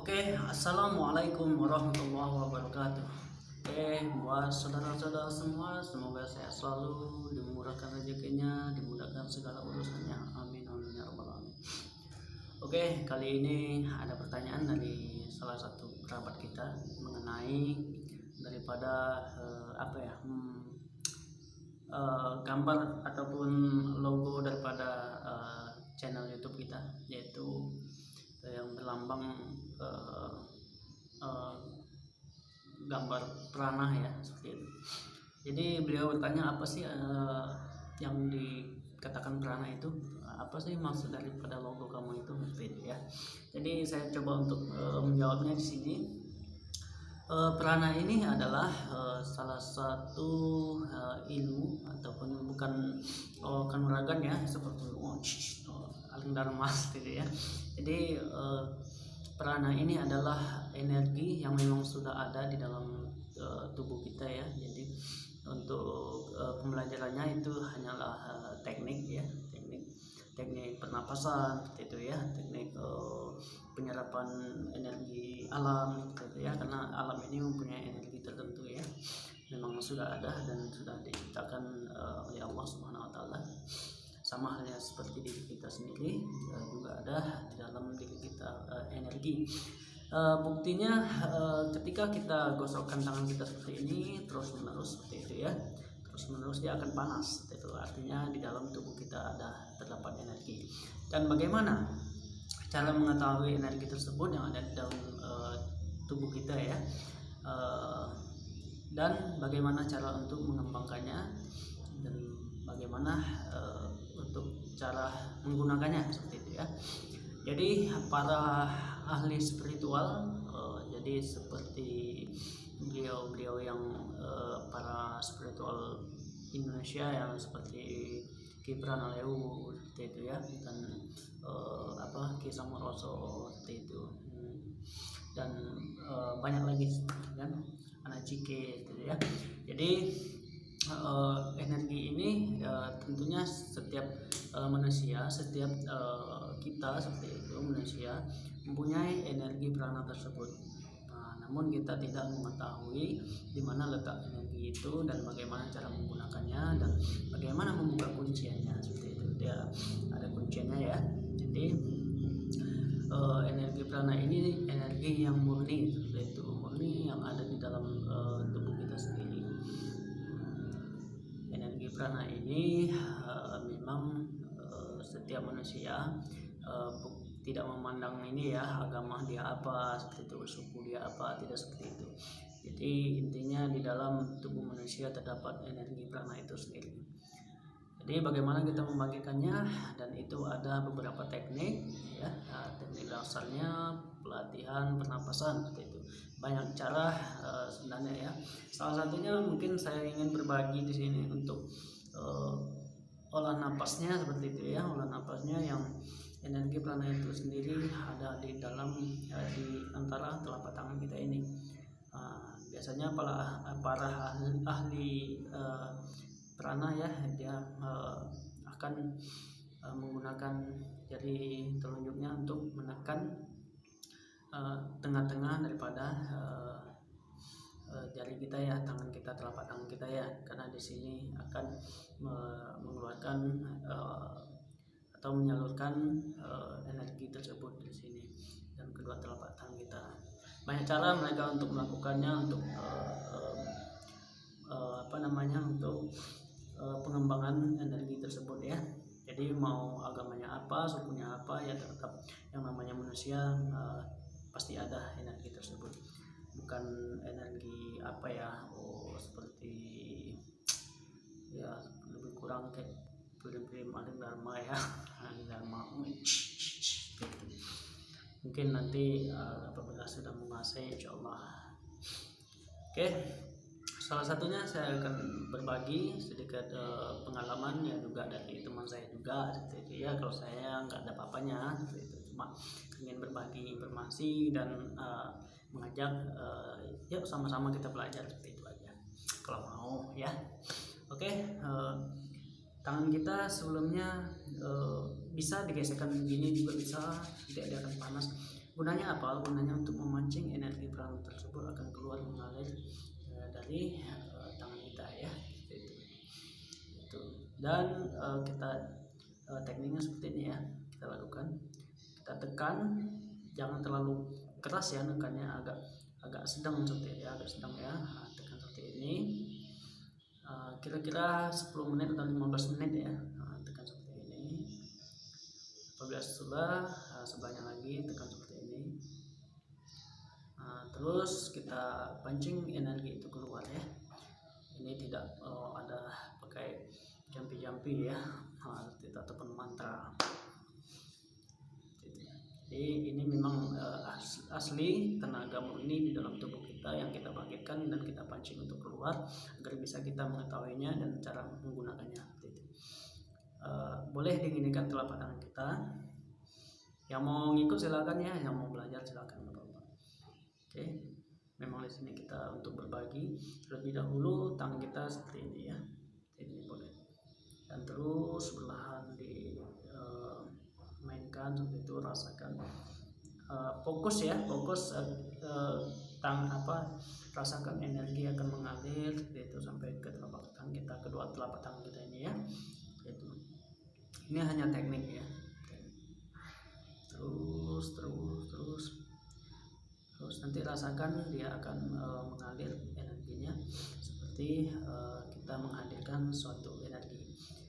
Oke, assalamualaikum warahmatullahi wabarakatuh. Buat saudara-saudara semua, semoga sehat selalu, dimudahkan rezekinya, dimudahkan segala urusannya. Amin amin ya rabbal alamin. Oke, kali ini ada pertanyaan dari salah satu kerabat kita mengenai daripada gambar ataupun logo daripada channel YouTube kita, yaitu yang berlambang gambar peranah ya, seperti itu. Jadi beliau bertanya, apa sih yang dikatakan peranah itu, apa sih maksud daripada logo kamu itu, seperti itu ya. Jadi saya coba untuk menjawabnya di sini. Peranah ini adalah salah satu ilmu ataupun bukan kanuragan ya, seperti aling dharma gitu ya. Jadi peranah ini adalah energi yang memang sudah ada di dalam tubuh kita ya. Jadi untuk pembelajarannya itu hanyalah teknik ya, teknik pernapasan seperti itu ya, teknik penyerapan energi alam gitu ya, karena alam ini mempunyai energi tertentu ya, memang sudah ada dan sudah diciptakan oleh Allah Subhanahu wa taala. Sama halnya seperti diri kita sendiri juga ada di dalam diri kita energi. Buktinya ketika kita gosokkan tangan kita seperti ini terus menerus seperti itu ya, terus menerus dia akan panas. Itu artinya di dalam tubuh kita terdapat energi. Dan bagaimana cara mengetahui energi tersebut yang ada di dalam tubuh kita ya, dan bagaimana cara untuk mengembangkannya, dan bagaimana untuk cara menggunakannya seperti itu ya. Jadi para ahli spiritual, jadi seperti beliau yang para spiritual Indonesia yang seperti Ki Pranalewu seperti itu ya, dan Ki Samoroso seperti itu, dan banyak lagi kan, Anacike gitu ya. Jadi energi ini tentunya setiap manusia, setiap kita seperti itu manusia mempunyai energi prana tersebut. Namun kita tidak mengetahui di mana letak energi itu dan bagaimana cara menggunakannya dan bagaimana membuka kunciannya seperti itu. Dia ada kunciannya ya. Jadi energi prana ini energi yang murni seperti itu, murni yang ada di dalam tubuh kita sendiri. Energi prana ini memang setiap manusia tidak memandang ini ya, agama dia apa seperti itu, suku dia apa, tidak seperti itu. Jadi intinya di dalam tubuh manusia terdapat energi prana itu sendiri. Jadi bagaimana kita membagikannya, dan itu ada beberapa teknik ya. Teknik dasarnya pelatihan pernapasan seperti itu. Banyak cara sebenarnya ya. Salah satunya mungkin saya ingin berbagi di sini untuk olah napasnya seperti itu ya. Olah napasnya yang energi prana itu sendiri ada di dalam di antara telapak tangan kita ini. Biasanya para ahli prana ya, dia akan menggunakan jari telunjuknya untuk menekan tengah-tengah daripada jari kita ya, tangan kita, telapak tangan kita ya, karena di sini akan mengeluarkan atau menyalurkan energi tersebut di sini dan kedua telapak tangan kita. Banyak cara mereka untuk melakukannya, untuk untuk pengembangan energi tersebut ya. Jadi mau agamanya apa, sukunya apa ya, tetap yang namanya manusia pasti ada energi tersebut. Bukan energi seperti ya, lebih kurang kayak film-film aling dharma ya, aling dharma mungkin nanti apabila sudah menguasai insyaallah. Oke, salah satunya saya akan berbagi sedikit pengalaman ya, juga dari teman saya juga seperti itu ya. Kalau saya nggak ada apa-apanya seperti itu, cuma ingin berbagi informasi dan mengajak yuk sama-sama kita belajar seperti itu aja kalau mau ya. Oke, tangan kita sebelumnya bisa digesekkan begini juga bisa, tidak akan panas. Gunanya apa? Gunanya untuk memancing energi prana tersebut akan keluar mengalir dari tangan kita ya. Itu. Dan kita tekniknya seperti ini ya, kita lakukan. Kita tekan, jangan terlalu keras ya, nekannya agak sedang seperti ya, agak sedang ya. Tekan seperti ini. Kira-kira 10 menit atau 15 menit ya. Tekan seperti ini. Apabila sudah, sebanyak lagi tekan seperti ini. Terus kita pancing energi itu keluar ya. Ini tidak ada pakai jampi-jampi ya, ataupun mantra. Jadi ini memang asli tenaga murni di dalam tubuh kita yang kita bangkitkan dan kita pancing untuk keluar agar bisa kita mengetahuinya dan cara menggunakannya. Boleh dinginkan telapak tangan kita. Yang mau ngikut silakan ya, yang mau belajar silakan. Oke, memang di sini kita untuk berbagi terlebih dahulu tangan kita seperti ini ya, ini boleh, dan terus perlahan mainkan seperti itu, rasakan, fokus ya, fokus rasakan energi akan mengalir seperti itu sampai ke telapak tangan kita, kedua telapak tangan kita ini ya, itu. Ini hanya teknik ya, terus nanti rasakan dia akan mengalir energinya seperti kita menghadirkan suatu energi.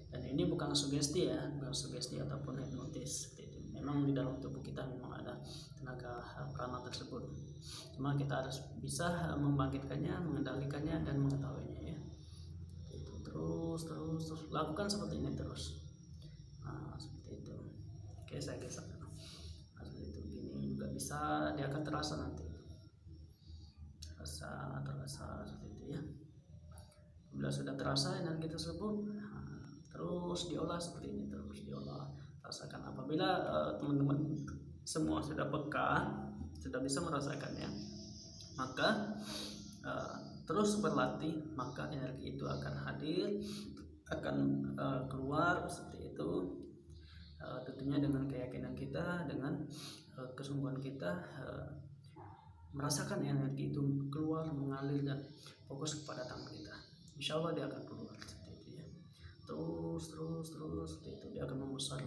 Dan ini bukan sugesti ya, bukan sugesti ataupun hipnotis seperti itu. Memang di dalam tubuh kita memang ada tenaga prana tersebut, cuma kita harus bisa membangkitkannya, mengendalikannya dan mengetahuinya ya. Itu terus lakukan seperti ini terus. Seperti itu. Oke, saya geser. Seperti itu, gini juga bisa, dia akan terasa nanti, terasa seperti itu ya. Bila sudah terasa energi tersebut, terus diolah seperti ini, terus diolah, rasakan. Apabila teman-teman semua sudah peka, sudah bisa merasakannya, maka terus berlatih, maka energi itu akan hadir, akan keluar seperti itu. Tentunya dengan keyakinan kita, dengan kesungguhan kita, merasakan energi itu keluar, mengalir dan fokus kepada tangan kita. Insya Allah dia akan keluar seperti itu ya. Terus seperti itu, dia akan membesar.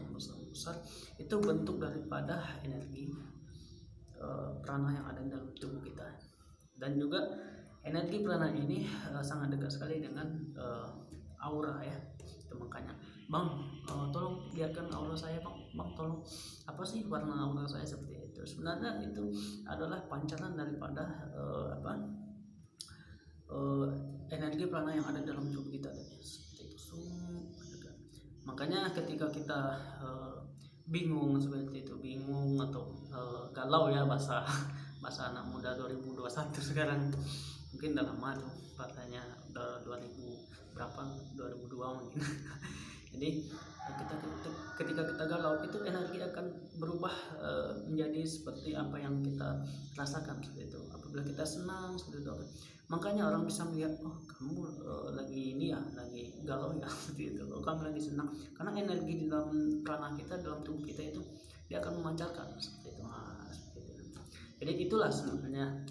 Itu bentuk daripada energi prana yang ada dalam tubuh kita. Dan juga energi prana ini sangat dekat sekali dengan aura ya. Itu makanya, Bang, tolong lihatkan aura saya, Bang, tolong, apa sih warna aura saya seperti itu. Sebenarnya itu adalah pancaran daripada energi prana yang ada dalam tubuh kita seperti itu. Makanya ketika kita bingung seperti itu, bingung atau galau ya, bahasa anak muda 2021 sekarang, mungkin udah lama tuh katanya, udah 2000 berapa, 2002 mungkin. Jadi ketika kita galau, itu energi akan berubah menjadi seperti apa yang kita rasakan seperti itu. Apabila kita senang seperti itu, makanya orang bisa melihat, oh kamu lagi ini ya, lagi galau ya seperti itu, oh kamu lagi senang, karena energi di dalam prana kita, dalam tubuh kita itu dia akan memancarkan seperti itu. Seperti itu. Jadi itulah sebenarnya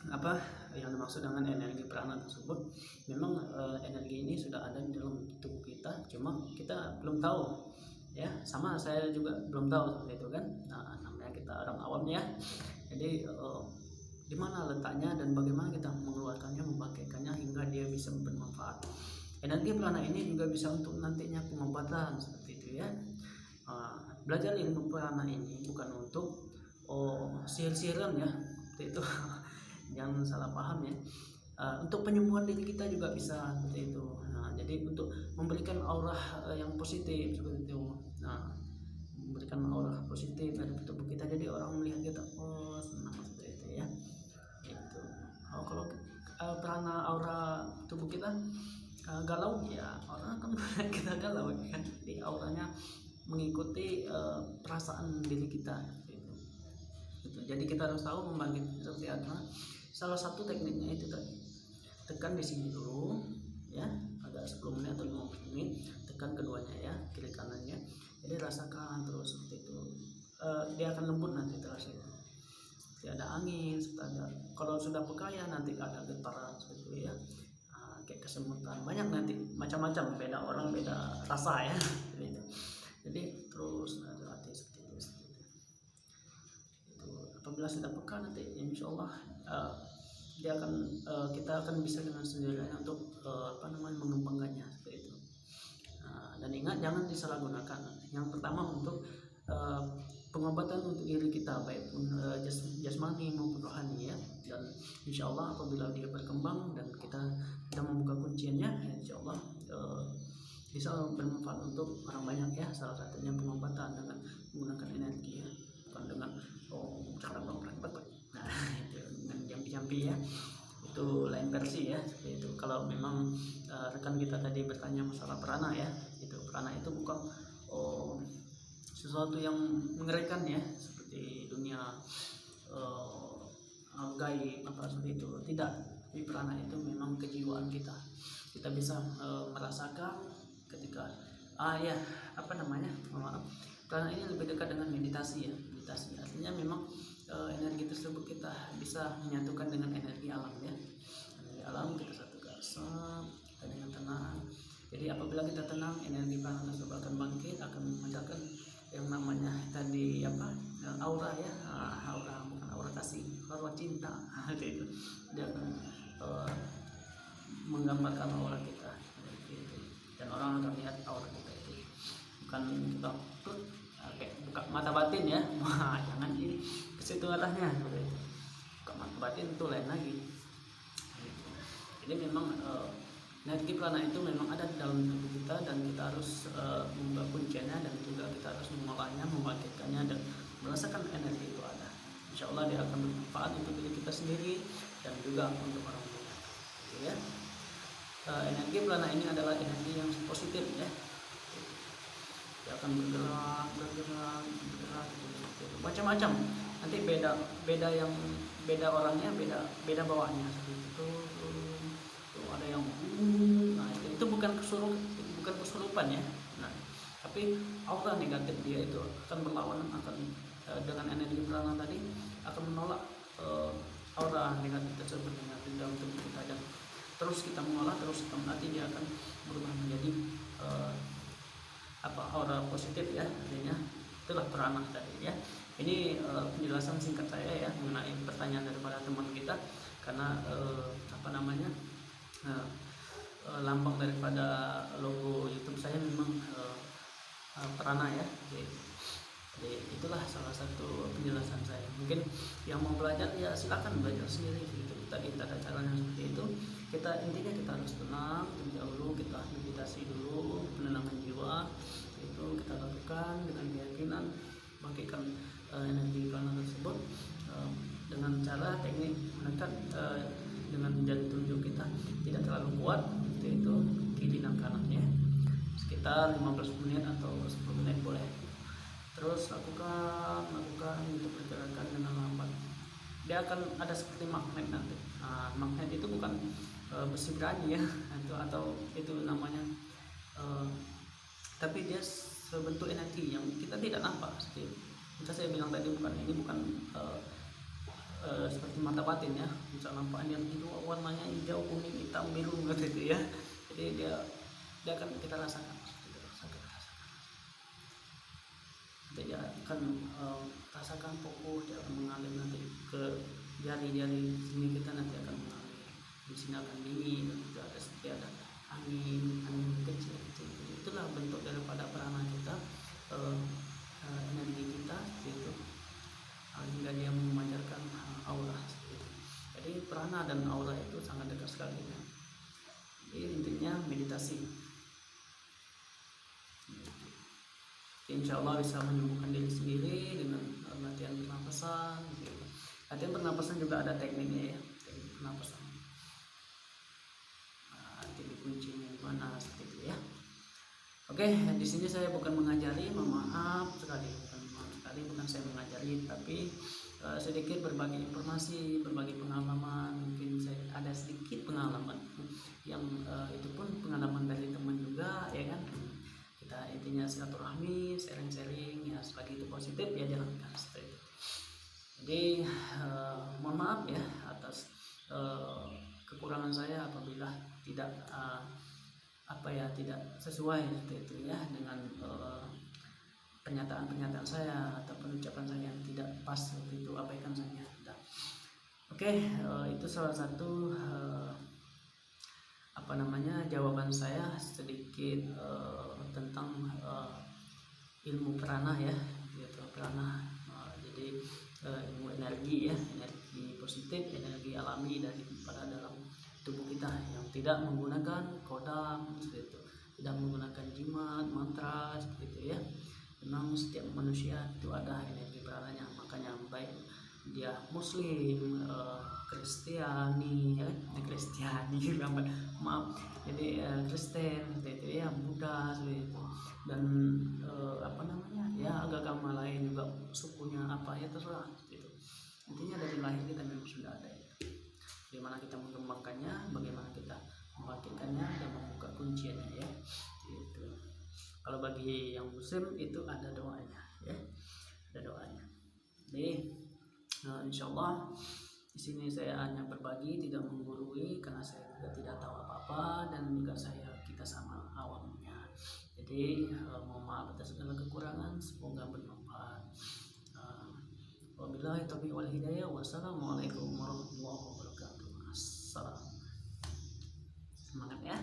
apa yang dimaksud dengan energi prana tersebut. Memang energi ini sudah ada di dalam tubuh kita, cuma kita belum tahu ya, sama saya juga belum tahu seperti itu kan. Namanya kita orang awam ya, jadi di mana letaknya dan bagaimana kita mengeluarkannya, memakaikannya hingga dia bisa bermanfaat. Energi prana ini juga bisa untuk nantinya pengobatan seperti itu ya. Belajar ilmu prana ini bukan untuk sihir-sihiran ya, seperti itu. Jangan salah paham ya. Untuk penyembuhan diri kita juga bisa seperti itu. Jadi untuk memberikan aura yang positif seperti itu. Memberikan aura positif dari tubuh kita, jadi orang melihat kita, oh senang seperti itu ya. Itu. Kalau prana aura tubuh kita galau ya, orang akan melihat kita galau kan. Jadi auranya mengikuti perasaan diri kita gitu. Jadi kita harus tahu membangkit seperti apa. Salah satu tekniknya itu tadi, tekan di sini dulu ya, agak 10 menit atau 15 menit, tekan keduanya ya, kiri kanannya, jadi rasakan terus seperti itu. dia akan lembut nanti terasa itu. Seperti ada angin, seperti ada, kalau sudah peka ya nanti ada getaran seperti itu ya. Kayak kesemutan, banyak nanti macam-macam, beda orang beda rasa ya. Jadi terus hati seperti itu. Itu apabila sudah peka nanti insya Allah dia akan kita akan bisa dengan sendirinya untuk mengembangkannya seperti itu. Dan ingat jangan disalahgunakan. Yang pertama untuk pengobatan untuk diri kita, baik pun jasmani maupun rohani ya. Dan insya Allah apabila dia berkembang dan kita sudah membuka kuncinya, insya Allah bisa bermanfaat untuk orang banyak ya. Salah satunya pengobatan dengan menggunakan energi ya, bukan dengan cara nah itu dengan jampi-jampi ya, itu lain versi ya seperti itu. Kalau memang rekan kita tadi bertanya masalah prana ya, itu prana itu bukan sesuatu yang mengerikan ya seperti dunia gaib apa seperti itu, tidak. Tapi prana itu memang kejiwaan kita. Kita bisa merasakan ketika prana ini lebih dekat dengan meditasi ya. Meditasi artinya memang energi tersebut kita bisa menyatukan dengan energi alam ya. Energi alam kita satukan, kita dengan tenang. Jadi apabila kita tenang, energi prana tersebut akan bangkit, akan memancarkan yang namanya tadi aura ya, aura bukan aura kasih, aura cinta. Itu dia akan menggambarkan aura kita gitu. Dan orang akan lihat aura kita itu, bukan kita buka mata batin ya. Jangan ini ke situ arahnya. Buka mata batin itu lain lagi. Jadi memang energi prana itu memang ada di dalam tubuh kita, dan kita harus membuka kuncinya, dan juga kita harus mengolahnya, membangkitkannya, dan merasakan energi itu ada. Insya Allah dia akan bermanfaat untuk diri kita sendiri dan juga untuk orang lain. Gitu ya. Energi prana ini adalah energi yang positif ya. Dia akan bergerak gitu. Macam-macam. Nanti beda orangnya, beda bawaannya seperti itu. Ada yang nah itu bukan kesurupan ya. Nah, tapi aura negatif dia itu akan berlawanan, akan dengan energi prana tadi akan menolak aura negatif tersebut yang di dalam tubuh kita, dan terus kita mengolah, terus kita melatih, dia akan berubah menjadi aura positif ya. Artinya itulah prana tadi ya. Ini penjelasan singkat saya ya mengenai pertanyaan daripada teman kita, karena lambang daripada logo YouTube saya memang prana ya. Jadi itulah salah satu penjelasan saya. Mungkin yang mau belajar ya silakan belajar sendiri gitu. Tadi kita ada caranya seperti itu. Intinya kita harus tenang terlebih dahulu, kita meditasi dulu, penenangan jiwa itu kita lakukan dengan keyakinan, bangkitkan energi prana tersebut dengan cara teknik menekan dengan jari telunjuk kita tidak terlalu kuat, itu kiri dan kanannya sekitar 15 menit atau 10 menit boleh. Terus lakukan untuk pergerakan dengan lambat. Dia akan ada seperti magnet nanti. Magnet itu bukan besi berani ya, atau itu namanya, tapi dia sebentuk energi yang kita tidak nampak. Bisa saya bilang tadi bukan seperti mata batin ya, bisa nampak dia itu warnanya hijau, kuning, hitam, biru gitu ya. Jadi dia akan kita rasakan. Dia akan rasakan fokus, dia akan mengalir nanti ke jari-jari sini kita, nanti akan mengalir di sini, akan dingin, juga ada angin kecil. Itulah bentuk daripada prana kita, energi kita gitu, hingga dia memancarkan aura gitu. Jadi prana dan aura itu sangat dekat sekali ya. Jadi intinya meditasi. Insya Allah bisa menyembuhkan diri sendiri dengan latihan pernapasan. Latihan pernapasan juga ada tekniknya ya, teknik pernapasan. Teknik kuncinya gimana seperti itu ya. Oke, di sini saya bukan mengajari, mohon maaf sekali, bukan saya mengajari, tapi sedikit berbagi informasi, berbagi pengalaman. Mungkin saya ada sedikit pengalaman yang itu pun pengalaman dari teman juga ya kan. Kita kita intinya silaturahmi, sharing-sharing ya, selagi itu positif ya jalankan seperti itu. Jadi mohon maaf ya atas kekurangan saya apabila tidak tidak sesuai seperti itu ya dengan pernyataan-pernyataan saya ataupun ucapan saya yang tidak pas seperti itu, abaikan saja. Oke, itu salah satu jawaban saya sedikit tentang ilmu prana ya, gitu prana. Jadi ilmu energi ya, energi positif, energi alami daripada dalam tubuh kita yang tidak menggunakan kodam seperti itu, tidak menggunakan jimat, mantra seperti itu ya. Memang setiap manusia itu ada energi prananya, makanya baik dia Muslim, Kristiani ya, Kristiani maaf, jadi Kristen seperti itu ya, Buddha seperti itu, dan ya agama lain juga, sukunya apa ya terserah seperti itu. Intinya dari lahir kita memang sudah ada ya. Bagaimana kita mengembangkannya, bagaimana kita membangkitkannya dan membuka kunciannya ya. Gitu. Kalau bagi yang Muslim itu ada doanya ya, ada doanya. Jadi insyaallah di sini saya hanya berbagi, tidak menggurui karena saya juga tidak tahu apa-apa dan juga kita sama awamnya. Jadi mohon maaf atas segala kekurangan, semoga bermanfaat. Wabillahi taufiq wal hidayah. Wassalamualaikum warahmatullahi wabarakatuh. Assalam. Semangat ya.